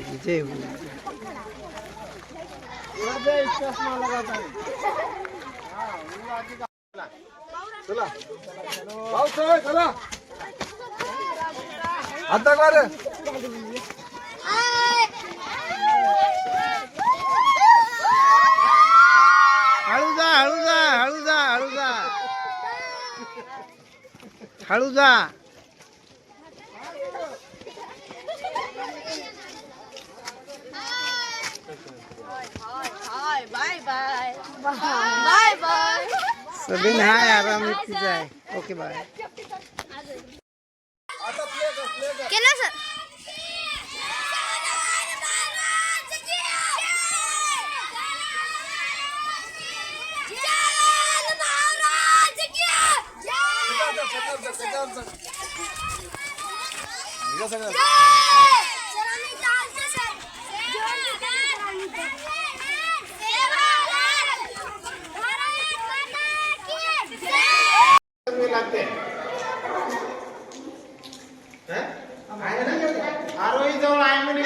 की जय हो. चला चला आता कर हळू जा हळू जा हळू जा हळू जा हळू जा. Bye bye bye bye. Sabin हाय आराम तिचा आहे. Okay bye. केलं सर. आरोही जवळ आहे म्हणे.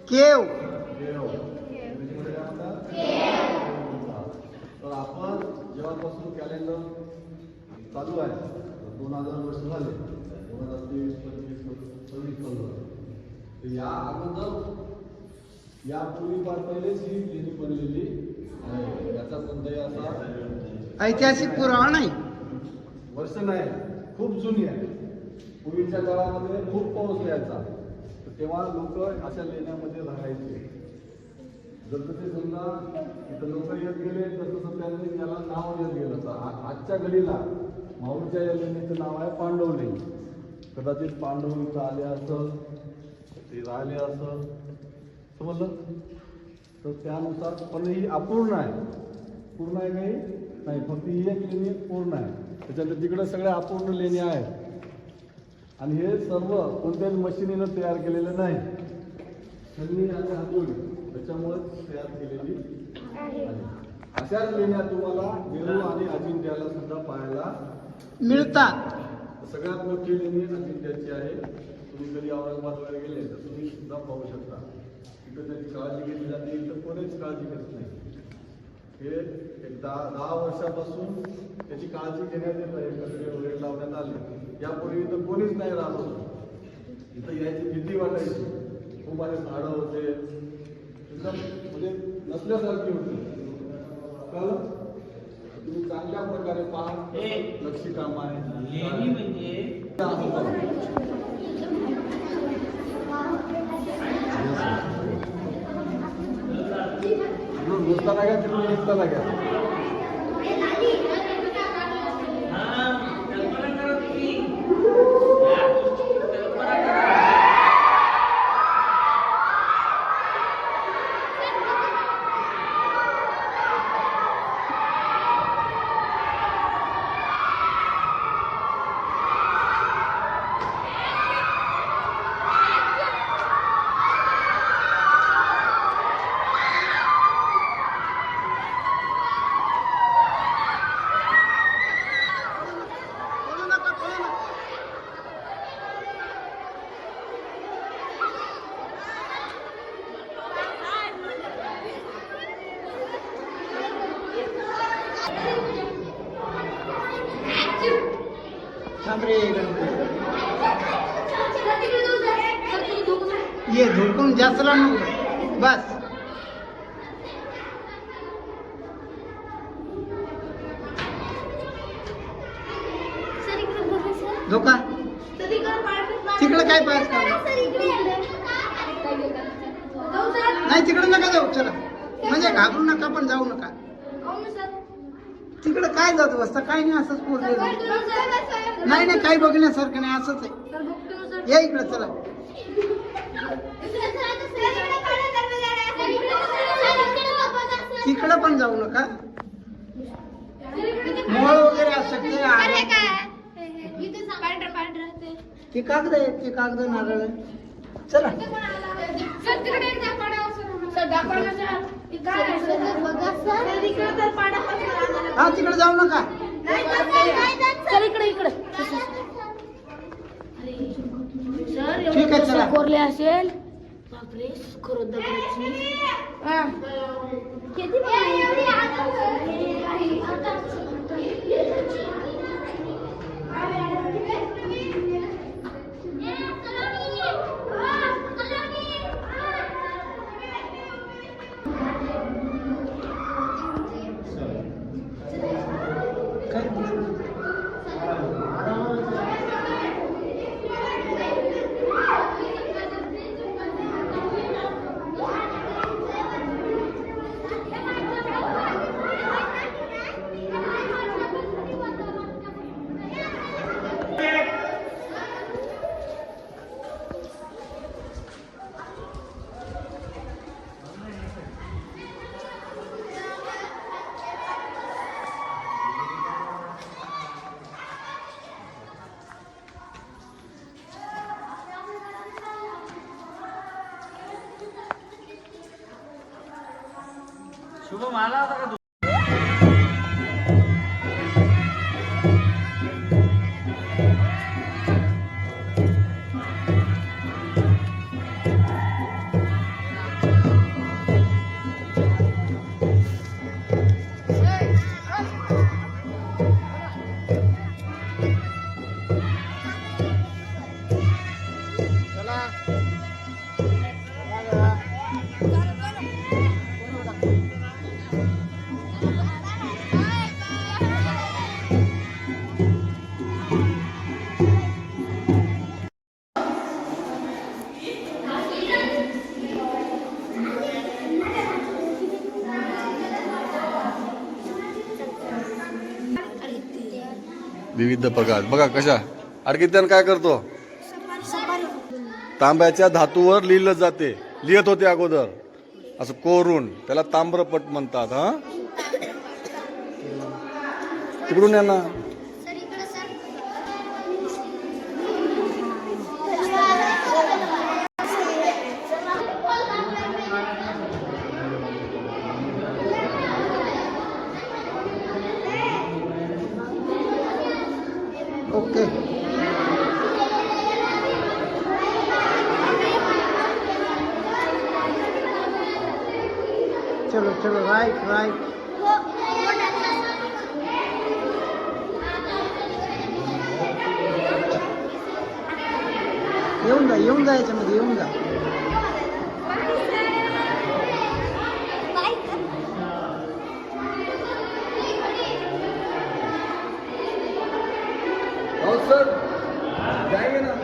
केव. तर आपण जेव्हापासून कॅलेंडर चालू आहे 2000 वर्ष झाले 2023 25 26 तर या अगोदर यापूर्वी पहिलेच ही लेणी बनलेली आहे. याचा कोणताही असा ऐतिहासिक पुरावा नाही. वर्ष नाही, खूप जुनी आहे. पूर्वीच्या काळामध्ये खूप पाऊस यायचा तेव्हा लोक अशा लेण्यामध्ये राहायचे. जसं ते समजा इथं लोक येत गेले तसं त्यांनी त्याला नाव येत गेलं. तर आजच्या घडीला माऊरच्या या लेणीचं नाव आहे पांडव लेणी. कदाचित पांडव इथं आले असं ते राहिले असं समजलं. तर त्यानुसार पण ही अपूर्ण आहे. पूर्ण आहे काही नाही, फक्त ही एक लेणी पूर्ण आहे. त्याच्यानंतर तिकडे सगळ्या अपूर्ण लेणी आहेत. आणि हे सर्व कोणत्याच मशिनीनं तयार केलेलं नाही. त्यांनी आणि हातोडी त्याच्यामुळे तयार केलेली आहे. अशाच लेण्या तुम्हाला वेरूळ आणि अजिंठ्याला सुद्धा पाहायला मिळतात. सगळ्यात मोठी लेणी अजिंठ्याची आहे. तुम्ही कधी औरंगाबाद वगैरे गेले तर तुम्ही सुद्धा पाहू शकता. तिथं त्याची काळजी घेतली जाते, इथं कोणीच काळजी घेत नाही. हे एक 10 वर्षापासून त्याची काळजी घेण्यात येत आहे. कचरे वगैरे लावण्यात आले. यापूर्वी इथं कोणीच नाही राहत होतं. इथं यायची भीती वाटायची. खूप असे झाडं होते, एकदम म्हणजे नसल्यासारखी होती. कळलं? तुम्ही चांगल्या प्रकारे पहा. नक्षीकाम आहे. लेणी म्हणजे तिकडून घुसताना घ्या, तिकडून निघताना घ्या. थांबरे ये धुडकून जास्त लावू नको बस. धोका तिकडे काय पाहिजे नाही, तिकडे नका जाऊ. चला म्हणजे घाबरू नका पण जाऊ नका. तिकडे काय जात बसता, काय नाही, असंच पोहोचलेलं नाही. नाही काही बघण्यासारखं नाही, असंच आहे. या इकडे चला. तिकडे पण जाऊ नका, मोळ वगैरे असू शकते. ते कागद आहे, ते कागद नारळ आहे. चला हा तिकडे जाऊ नका. ठीक आहे चला. कोरले असेल बापरे खरं दगडाची. शुभम आला होता का? विविध प्रकार बघा कशा. अर्कित्यान काय करतो, तांब्याच्या धातूवर लिहिलं जाते, लिहित होते अगोदर असं कोरून, त्याला ताम्रपट म्हणतात. हा तिकडून या ना. ओके चलो चलो राईट राईट. येऊन जा याच्यामध्ये येऊन जा. सर जाएंगे ना.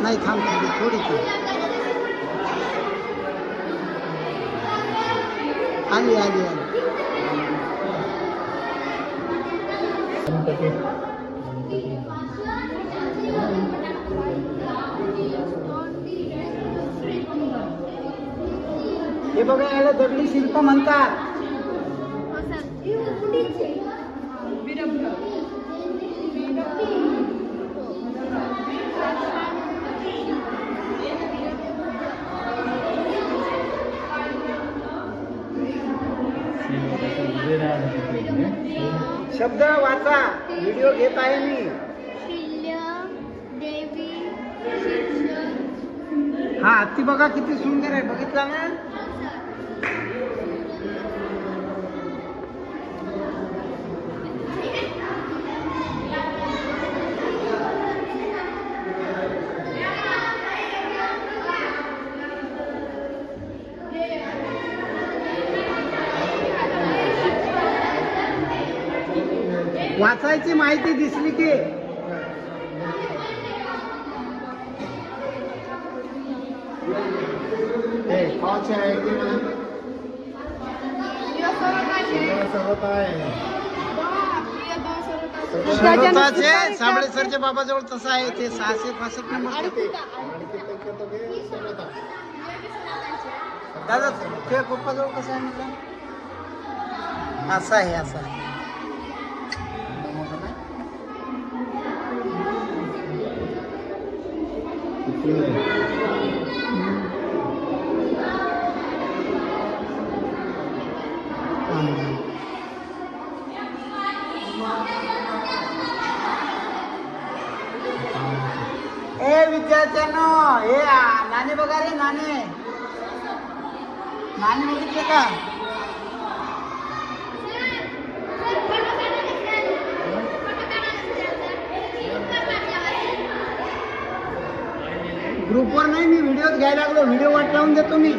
नाही थांब थोडी थांब. आली आली आली. हे बघा याला दगडी शिल्प म्हणतात. शब्द वाचा, व्हिडिओ घेत आहे मी. हा ती बघा किती सुंदर आहे, बघितला ना. वाचायची माहिती दिसली की साबळे सरच्या बाबाजवळ तसं आहे ते 665 नंबर. दादा तुझ्या पप्पाजवळ कसं आहे म्हटलं. असं आहे असं आहे. ए विद्यार्थ्यांनो, हे नाणे बघा रे, नाणे नाणे बघितले का. ग्रुपवर नाही, मी व्हिडिओ घ्यायला लागलो. व्हिडिओ वाट लावून देतो मी.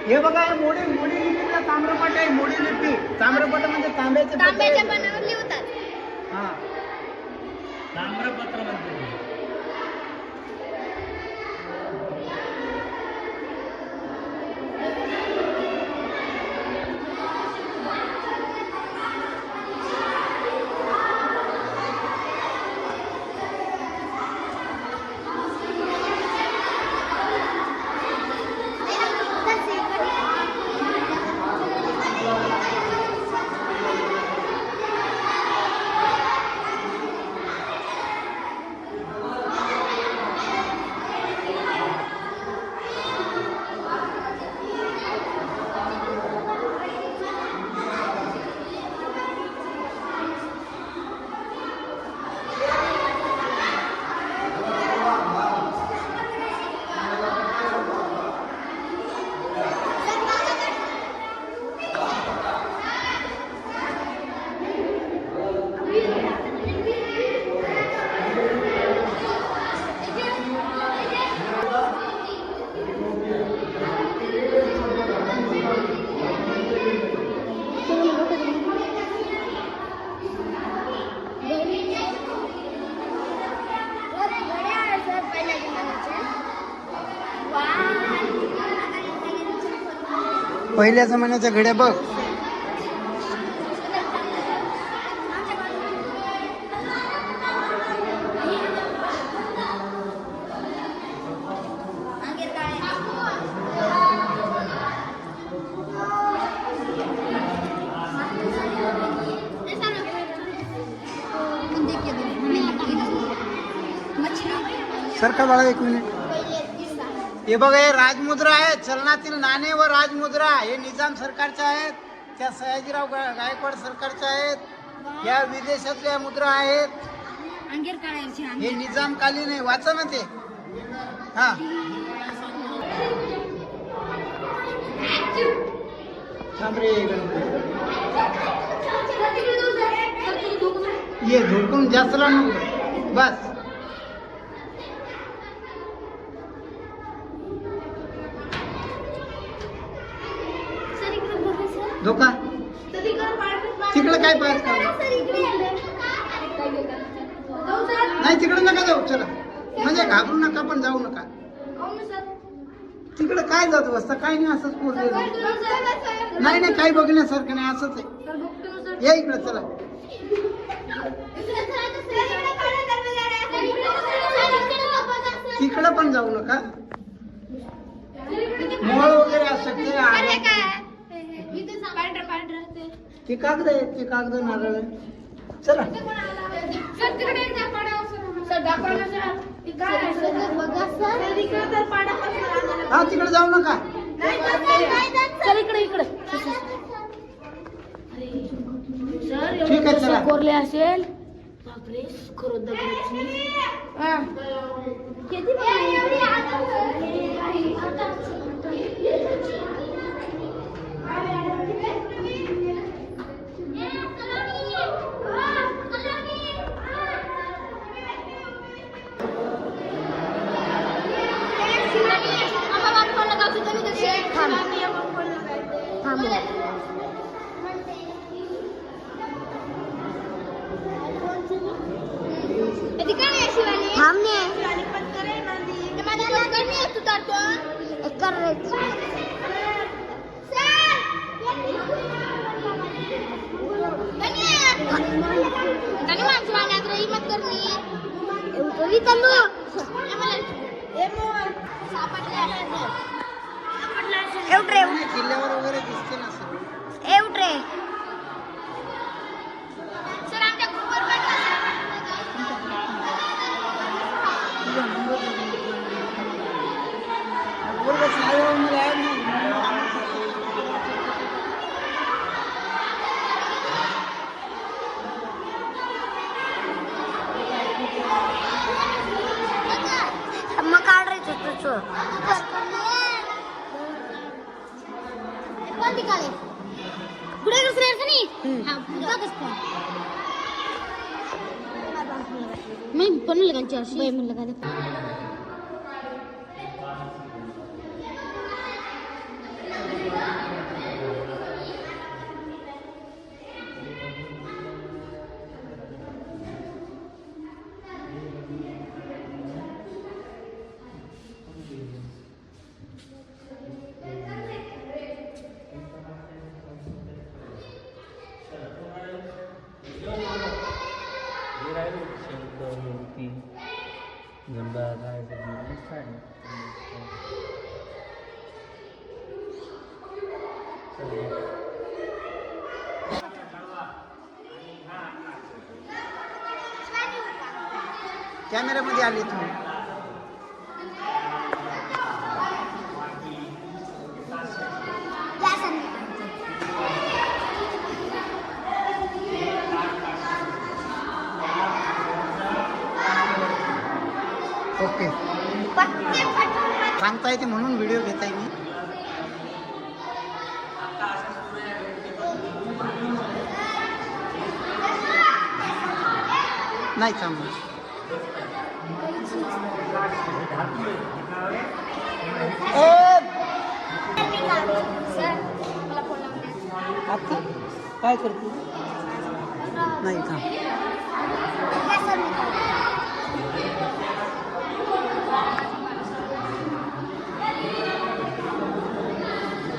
हे बघा हे मोडी लिपीतला ताम्रपट आहे. मोडी लिपी ताम्रपट म्हणजे तांब्याच्या पानावर लिहितात. हा ताम्रपत्र म्हणते. पहिल्या जमान्याच्या घड्या बघ. सरका बाळा एक मिनिट. हे बघा हे राजमुद्रा आहे. चलनातील नाणे व राजमुद्रा हे निजाम सरकारच्या आहेत. त्या सयाजीराव गायकवाड सरकारच्या आहेत. या विदेशातल्या मुद्रा आहेत. हे निजामकालीन आहे. वाचा ना ते. हा ये झोपून जास्त नको बस. धोका तिकडे काय पाहिजे. नाही तिकडे नका जाऊ, चला म्हणजे घाबरू नका पण जाऊ नका. तिकडे काय जात बसता, काय नाही, असंच पोहोचलं. नाही नाही काही बघण्यासारखं नाही, असंच आहे. या इकडे चला. तिकडे पण जाऊ नका, मोळ वगैरे असू शकते. ते कागद आहे, ते कागद नारळ आहे. चला हा तिकडे जाऊ नका. ठीक आहे चला. कोरले असेल बापरे खरं दगडाची. किल्ल्यावर वगैरे दिसते ना सर. मग काढायचं तुझं मी पण लगायची अशी म्हणलं का कॅमेऱ्यामध्ये आले तुम्ही. ओके सांगता येते म्हणून व्हिडिओ घेताय मी. नाही थांबू. आता काय करते? नाही थांब.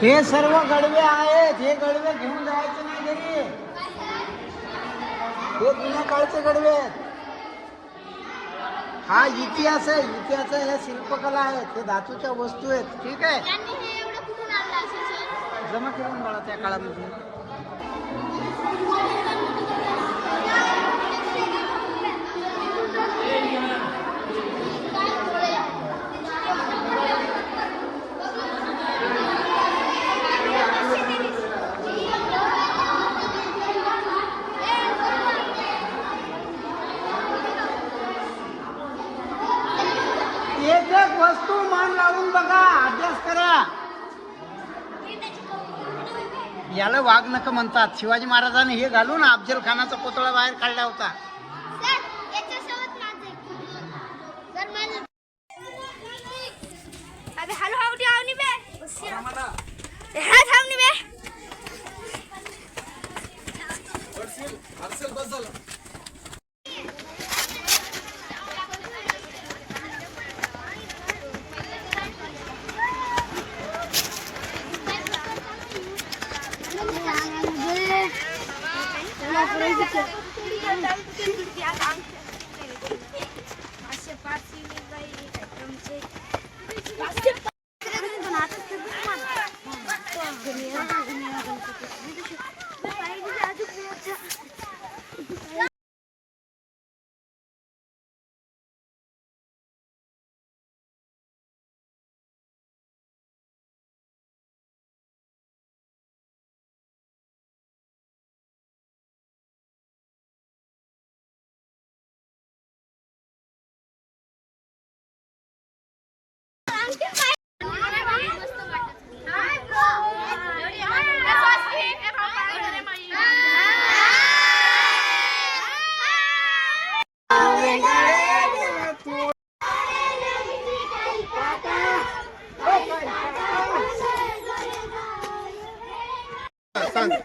हे सर्व गडवे आहेत, हे गडवे घेऊन जायचे नाही घरी. हे जुन्या काळचे गडवे आहेत. हा इतिहास आहे, इतिहास आहे. हे शिल्पकला आहेत, हे धातूच्या वस्तू आहेत. ठीक आहे, जमा करून बाळा त्या काळामध्ये. एक एक वस्तू मान लावून बघा, अभ्यास करा. याला वाघ नख म्हणतात. शिवाजी महाराजांनी हे घालून अफजल खानाचा पुतळा बाहेर काढला होता.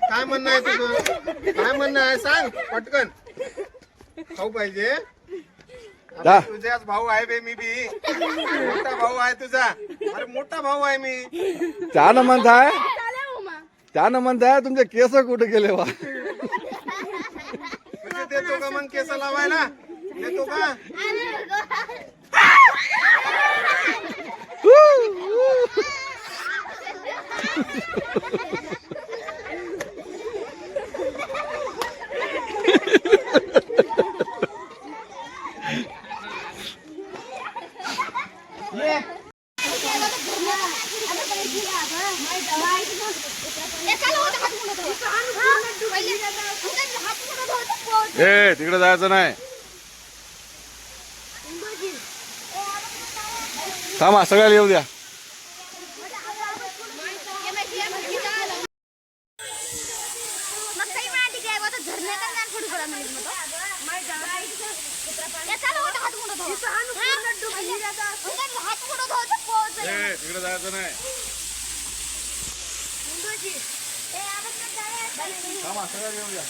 काय म्हणणं आहे तुझं? काय म्हणणं आहे सांग पटकन. खाऊ पाहिजे. जा. तुझ्याच भाऊ आहे बे मी बी. मोठा भाऊ आहे तुझा. अरे मोठा भाऊ आहे मी. त्यानं म्हणताय तुमचे केस कुठे गेले वा? तुझे देतो का मग केस लावायला? देतो का? ए तिकडे जायचं नाही. थांबा सगळ्याला येऊ द्या. तिकडे जायचं नाही. थांबा सगळ्याला येऊ द्या.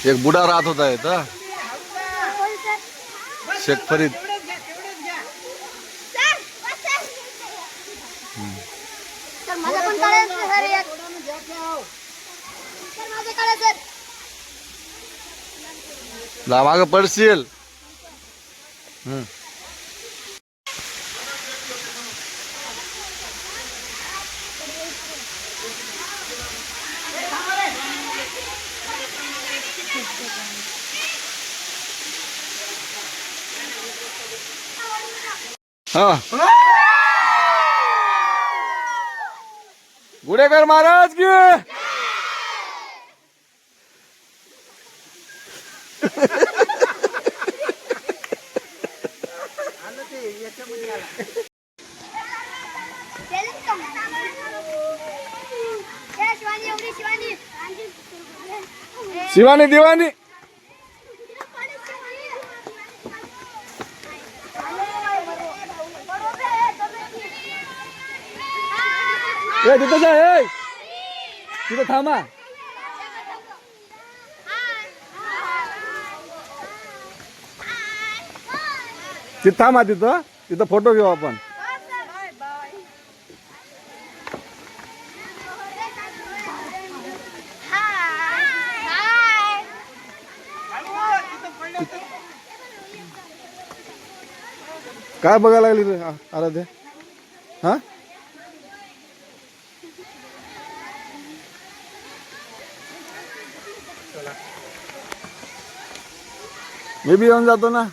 एक बुडा राहत होता इथं शेख फरीद. माझं पण काढायचं सर एक. सर माझं काढायचं. जा मागं पडशील. हा गुडेकर महाराज की. शिवानी दिवानी. ए तिथं जा. ए तिथं थांबा. तिथं थांबा. तिथं फोटो घेऊ आपण. काय बघायला लागली रे आराध्या? हा मी बी येऊन जातो ना.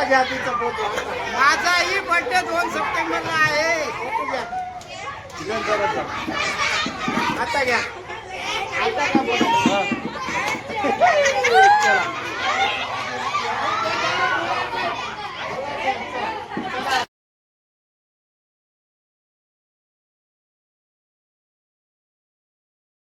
घ्या तिचा फोटो. माझाही बर्थडे 2 सप्टेंबरला आहे. फोटो घ्या आता घ्या.